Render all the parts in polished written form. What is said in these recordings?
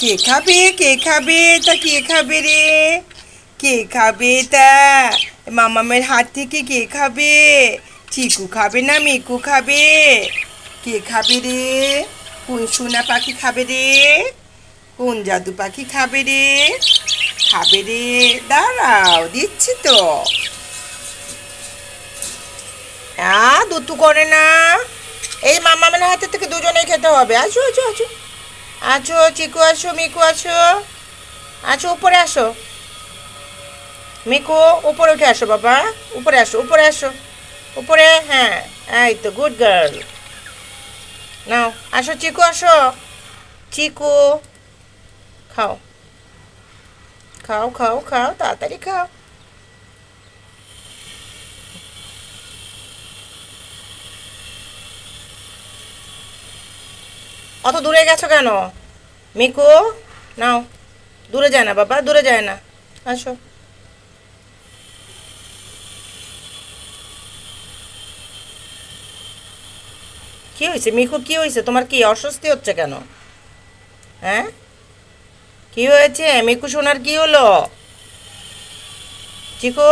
কে খাবে কে খাবে তা কে খাবে রে? কে খাবে তা? মামামের হাত থেকে কে খাবে? চিকু খাবে না মিকু খাবে? কে খাবে রে? কোন সোনা পাখি খাবে রে? কোন জাদু পাখি খাবে রে? খাবে রে? দাঁড়াও দিচ্ছি তো। দুতু করে না। এই মামামের হাতে থেকে দুজনেই খেতে হবে। আসো আসো আসো। আছো চিকু, আসো মিকু, আসো। আছো উপরে আসো। মিকু উপরে উঠে আসো বাবা। উপরে আসো, উপরে আসো। উপরে, হ্যাঁ। এই তো গুড গার্ল। নাও আসো চিকু, আসো। চিকু খাও, খাও খাও খাও, তাড়াতাড়ি খাও। অত দূরে গেছো কেন মিকু? নাও, দূরে যায় না বাবা, দূরে যায় না। আসো। কি হয়েছে মিকুর, কি হয়েছে তোমার? কি অস্বস্তি হচ্ছে কেন? হ্যাঁ, কি হয়েছে মিকু সোনার, কি হলো? চিকু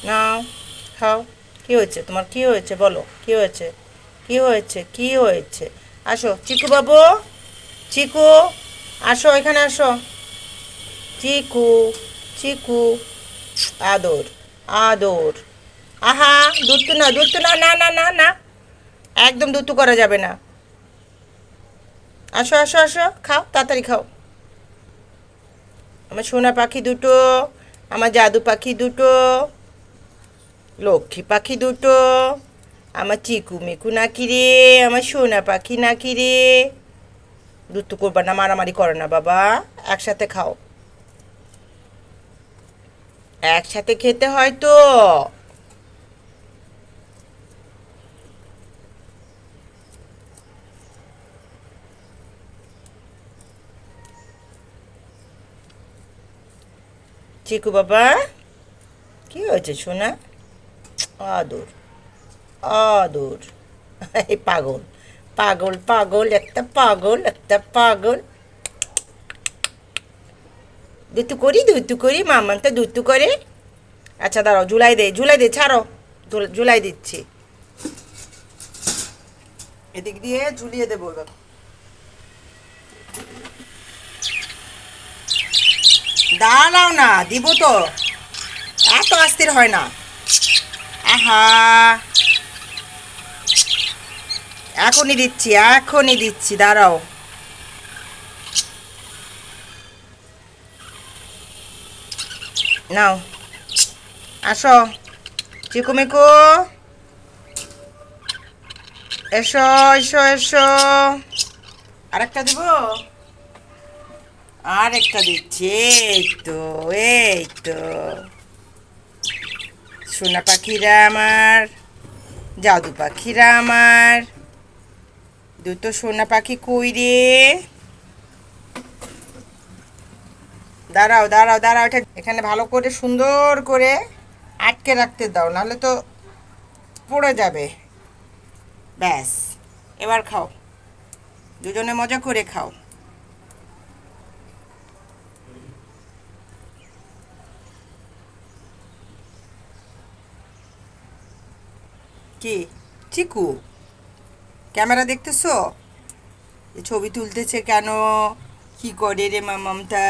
নাও, খাও। কি হয়েছে তোমার, কি হয়েছে বলো, কি হয়েছে? কি হয়েছে, কি হয়েছে? আসো চিকু বাবু, চিকু আসো, এখানে আসো। চিকু, চিকু, আদর, আদর। আহা, দুধ না, দুধ না, না না না না, একদম দুধ করা যাবে না। আসো আসো আসো, খাও তাড়াতাড়ি খাও। আমার সোনা পাখি দুটো, আমার জাদু পাখি দুটো, লক্ষ্মী পাখি দুটো, আমার চিকু মিকু নাকি রে, আমার সোনা পাখি নাকি রে। দুধ করবা না, মারামারি করে না বাবা, একসাথে খাও। একসাথে খেতে হয় তো। চিকু বাবা, কি হয়েছে সোনা? আদর, আদর। এই পাগল, পাগল পাগল, একটা পাগল, একটা পাগল। দুতু করি, দুতু করি, মামান তো দুতু করে। আচ্ছা দাঁড়াও, ঝুলাই দে, ঝুলাই দে, ছাড়ো। ঝুলাই দিচ্ছি, এদিক দিয়ে ঝুলিয়ে দেবো এবার। দাঁড়াও না, দিব তো। এত অস্থির হয় না। আহা, এখনই দিচ্ছি, এখনই দিচ্ছি, দাঁড়াও। নাও, আসো চিকু মিকু, এসো এসো এসো। আরেকটা দিব, আরেকটা দিচ্ছি। এই তো, এই তো। সোনা পাখিরা আমার, জাদু পাখিরা আমার, দুটো সোনা পাখি কই রে? দাঁড়াও দাঁড়াও দাঁড়াও, এটা এখানে ভালো করে সুন্দর করে আটকে রাখতে দাও, নাহলে তো পড়ে যাবে। ব্যাস, এবার খাও, দুজনে মজা করে খাও। কি চিকু, ক্যামেরা দেখতেছো? এ ছবি তুলতেছে কেন? কি করে রে মামামটা?